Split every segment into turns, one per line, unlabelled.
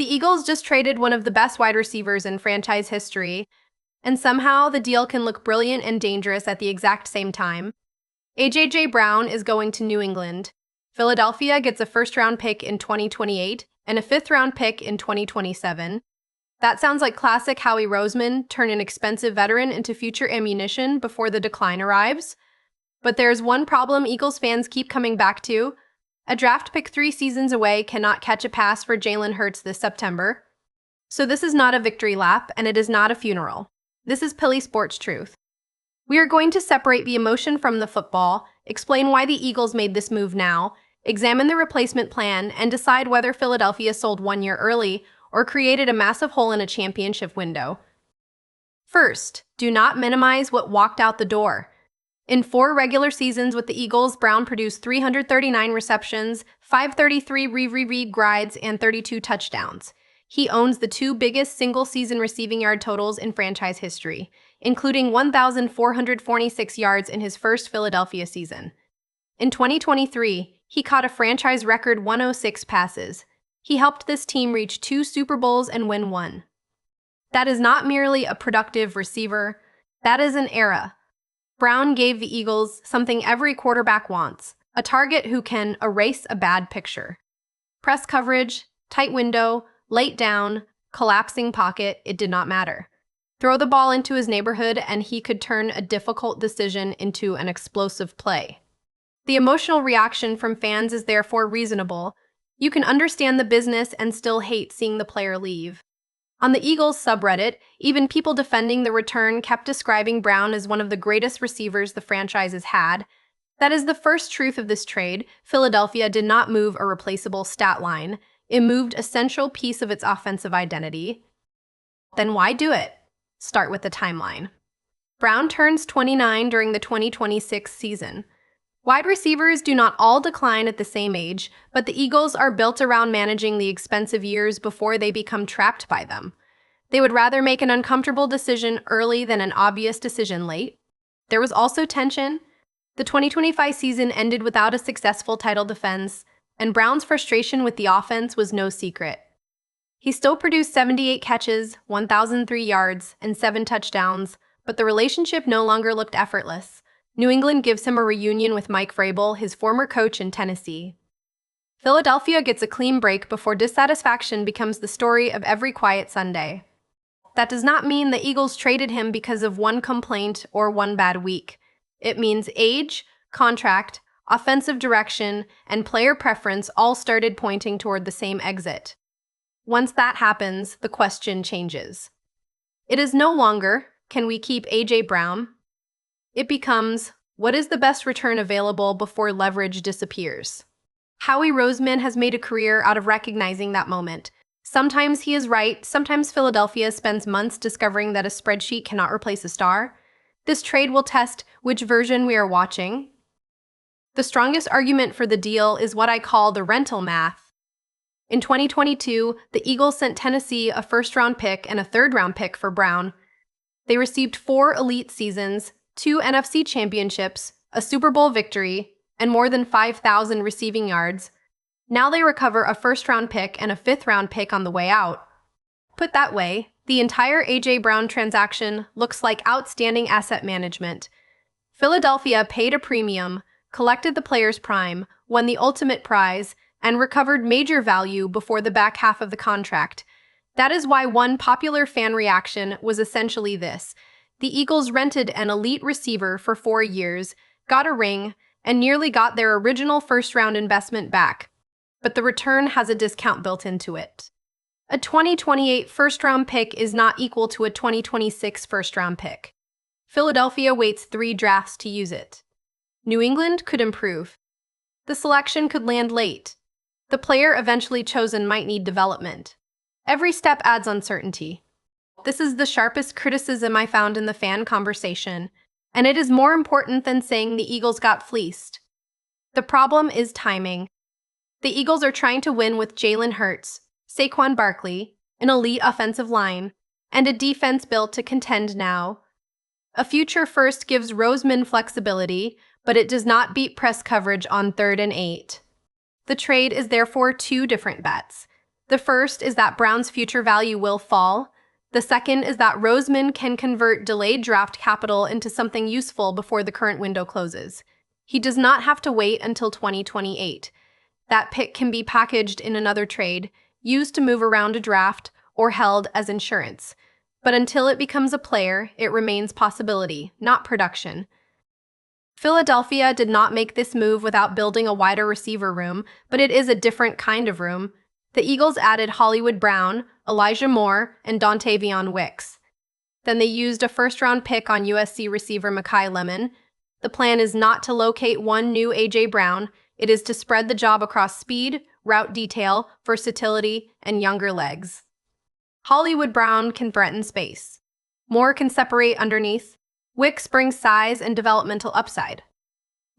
The Eagles just traded one of the best wide receivers in franchise history, and somehow the deal can look brilliant and dangerous at the exact same time. AJ Brown is going to New England. Philadelphia gets a first-round pick in 2028 and a fifth-round pick in 2027. That sounds like classic Howie Roseman, turn an expensive veteran into future ammunition before the decline arrives. But there's one problem Eagles fans keep coming back to. A draft pick 3 seasons away cannot catch a pass for Jalen Hurts this September. So this is not a victory lap, and it is not a funeral. This is Philly sports truth. We are going to separate the emotion from the football, explain why the Eagles made this move now, examine the replacement plan, and decide whether Philadelphia sold 1 year early or created a massive hole in a championship window. First, do not minimize what walked out the door. In 4 regular seasons with the Eagles, Brown produced 339 receptions, 533 grides, and 32 touchdowns. He owns the 2 biggest single-season receiving yard totals in franchise history, including 1,446 yards in his first Philadelphia season. In 2023, he caught a franchise record 106 passes. He helped this team reach 2 Super Bowls and win 1. That is not merely a productive receiver, that is an era. Brown gave the Eagles something every quarterback wants, a target who can erase a bad picture. Press coverage, tight window, late down, collapsing pocket, it did not matter. Throw the ball into his neighborhood and he could turn a difficult decision into an explosive play. The emotional reaction from fans is therefore reasonable. You can understand the business and still hate seeing the player leave. On the Eagles subreddit, even people defending the return kept describing Brown as one of the greatest receivers the franchise has had. That is the first truth of this trade. Philadelphia did not move a replaceable stat line. It moved a central piece of its offensive identity. Then why do it? Start with the timeline. Brown turns 29 during the 2026 season. Wide receivers do not all decline at the same age, but the Eagles are built around managing the expensive years before they become trapped by them. They would rather make an uncomfortable decision early than an obvious decision late. There was also tension. The 2025 season ended without a successful title defense, and Brown's frustration with the offense was no secret. He still produced 78 catches, 1,003 yards, and 7 touchdowns, but the relationship no longer looked effortless. New England gives him a reunion with Mike Vrabel, his former coach in Tennessee. Philadelphia gets a clean break before dissatisfaction becomes the story of every quiet Sunday. That does not mean the Eagles traded him because of one complaint or one bad week. It means age, contract, offensive direction, and player preference all started pointing toward the same exit. Once that happens, the question changes. It is no longer, can we keep AJ Brown? It becomes, what is the best return available before leverage disappears? Howie Roseman has made a career out of recognizing that moment. Sometimes he is right, sometimes Philadelphia spends months discovering that a spreadsheet cannot replace a star. This trade will test which version we are watching. The strongest argument for the deal is what I call the rental math. In 2022, the Eagles sent Tennessee a first-round pick and a third-round pick for Brown. They received 4 elite seasons, 2 NFC championships, a Super Bowl victory, and more than 5,000 receiving yards. Now they recover a first-round pick and a fifth-round pick on the way out. Put that way, the entire A.J. Brown transaction looks like outstanding asset management. Philadelphia paid a premium, collected the player's prime, won the ultimate prize, and recovered major value before the back half of the contract. That is why one popular fan reaction was essentially this. The Eagles rented an elite receiver for 4 years, got a ring, and nearly got their original first-round investment back. But the return has a discount built into it. A 2028 first-round pick is not equal to a 2026 first-round pick. Philadelphia waits 3 drafts to use it. New England could improve. The selection could land late. The player eventually chosen might need development. Every step adds uncertainty. This is the sharpest criticism I found in the fan conversation, and it is more important than saying the Eagles got fleeced. The problem is timing. The Eagles are trying to win with Jalen Hurts, Saquon Barkley, an elite offensive line, and a defense built to contend now. A future first gives Roseman flexibility, but it does not beat press coverage on 3rd and 8. The trade is therefore 2 different bets. The first is that Brown's future value will fall. The second is that Roseman can convert delayed draft capital into something useful before the current window closes. He does not have to wait until 2028. That pick can be packaged in another trade, used to move around a draft, or held as insurance. But until it becomes a player, it remains possibility, not production. Philadelphia did not make this move without building a wider receiver room, but it is a different kind of room. The Eagles added Hollywood Brown, Elijah Moore, and Dontavion Wicks. Then they used a first-round pick on USC receiver Mekhi Lemon. The plan is not to locate one new A.J. Brown, it is to spread the job across speed, route detail, versatility, and younger legs. Hollywood Brown can threaten space. Moore can separate underneath. Wicks brings size and developmental upside.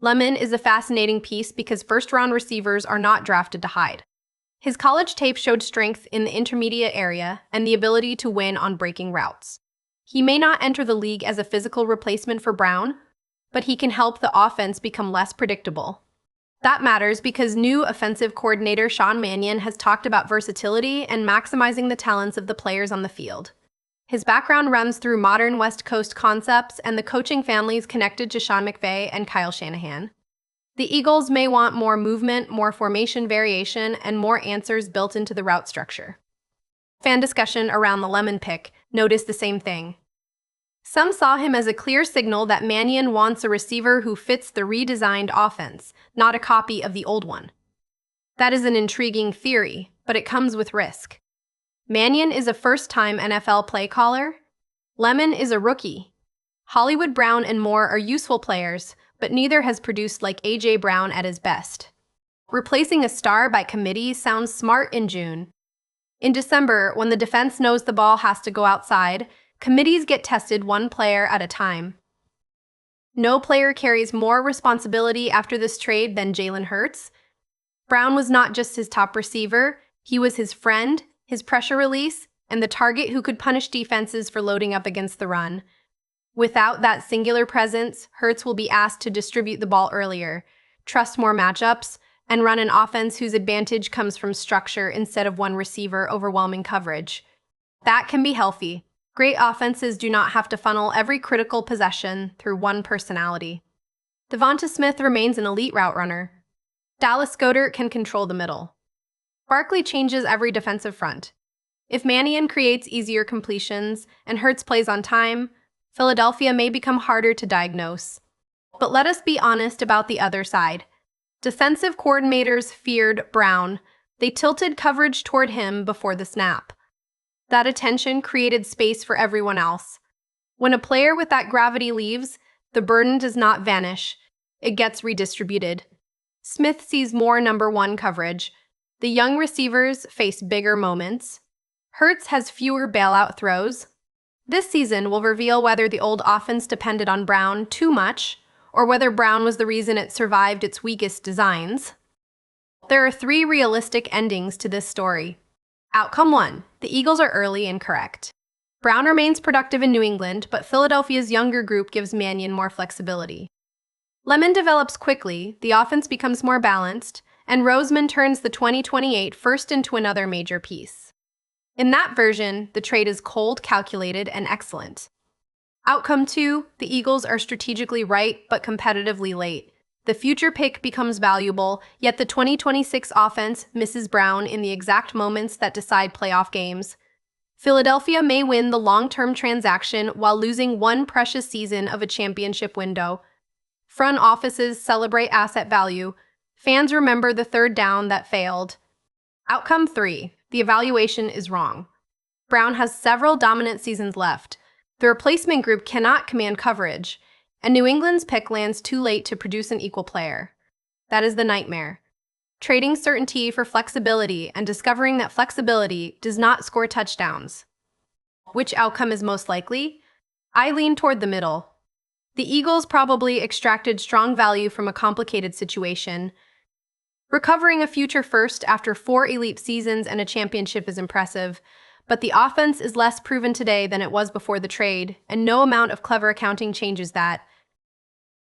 Lemon is a fascinating piece because first-round receivers are not drafted to hide. His college tape showed strength in the intermediate area and the ability to win on breaking routes. He may not enter the league as a physical replacement for Brown, but he can help the offense become less predictable. That matters because new offensive coordinator Sean Mannion has talked about versatility and maximizing the talents of the players on the field. His background runs through modern West Coast concepts and the coaching families connected to Sean McVay and Kyle Shanahan. The Eagles may want more movement, more formation variation, and more answers built into the route structure. Fan discussion around the Lemon pick noticed the same thing. Some saw him as a clear signal that Mannion wants a receiver who fits the redesigned offense, not a copy of the old one. That is an intriguing theory, but it comes with risk. Mannion is a first-time NFL play caller. Lemon is a rookie. Hollywood Brown and Moore are useful players, but neither has produced like A.J. Brown at his best. Replacing a star by committee sounds smart in June. In December, when the defense knows the ball has to go outside, committees get tested one player at a time. No player carries more responsibility after this trade than Jalen Hurts. Brown was not just his top receiver, he was his friend, his pressure release, and the target who could punish defenses for loading up against the run. Without that singular presence, Hurts will be asked to distribute the ball earlier, trust more matchups, and run an offense whose advantage comes from structure instead of one receiver overwhelming coverage. That can be healthy. Great offenses do not have to funnel every critical possession through one personality. Devonta Smith remains an elite route runner. Dallas Goedert can control the middle. Barkley changes every defensive front. If Mannion creates easier completions and Hurts plays on time, Philadelphia may become harder to diagnose. But let us be honest about the other side. Defensive coordinators feared Brown. They tilted coverage toward him before the snap. That attention created space for everyone else. When a player with that gravity leaves, the burden does not vanish. It gets redistributed. Smith sees more number one coverage. The young receivers face bigger moments. Hurts has fewer bailout throws. This season will reveal whether the old offense depended on Brown too much, or whether Brown was the reason it survived its weakest designs. There are 3 realistic endings to this story. Outcome 1. The Eagles are early and correct. Brown remains productive in New England, but Philadelphia's younger group gives Mannion more flexibility. Lemon develops quickly, the offense becomes more balanced, and Roseman turns the 2028 first into another major piece. In that version, the trade is cold, calculated, and excellent. Outcome 2. The Eagles are strategically right, but competitively late. The future pick becomes valuable, yet the 2026 offense misses Brown in the exact moments that decide playoff games. Philadelphia may win the long-term transaction while losing one precious season of a championship window. Front offices celebrate asset value. Fans remember the third down that failed. Outcome 3. The evaluation is wrong. Brown has several dominant seasons left. The replacement group cannot command coverage, and New England's pick lands too late to produce an equal player. That is the nightmare. Trading certainty for flexibility and discovering that flexibility does not score touchdowns. Which outcome is most likely? I lean toward the middle. The Eagles probably extracted strong value from a complicated situation. Recovering a future first after 4 elite seasons and a championship is impressive, but the offense is less proven today than it was before the trade, and no amount of clever accounting changes that.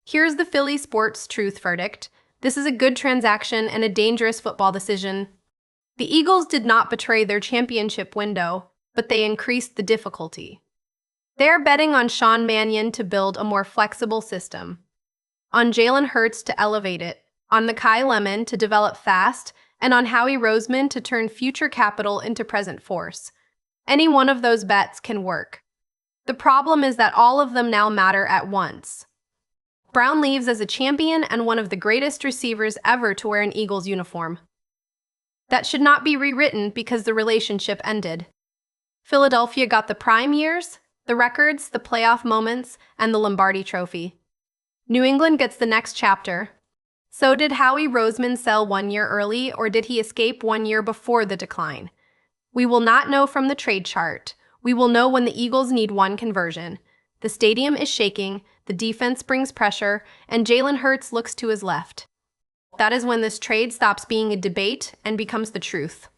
Here's the Philly sports truth verdict. This is a good transaction and a dangerous football decision. The Eagles did not betray their championship window, but they increased the difficulty. They are betting on Sean Mannion to build a more flexible system, on Jalen Hurts to elevate it, on Mekhi Lemon to develop fast, and on Howie Roseman to turn future capital into present force. Any one of those bets can work. The problem is that all of them now matter at once. Brown leaves as a champion and one of the greatest receivers ever to wear an Eagles uniform. That should not be rewritten because the relationship ended. Philadelphia got the prime years, the records, the playoff moments, and the Lombardi Trophy. New England gets the next chapter. So did Howie Roseman sell 1 year early, or did he escape 1 year before the decline? We will not know from the trade chart. We will know when the Eagles need one conversion. The stadium is shaking, the defense brings pressure, and Jalen Hurts looks to his left. That is when this trade stops being a debate and becomes the truth.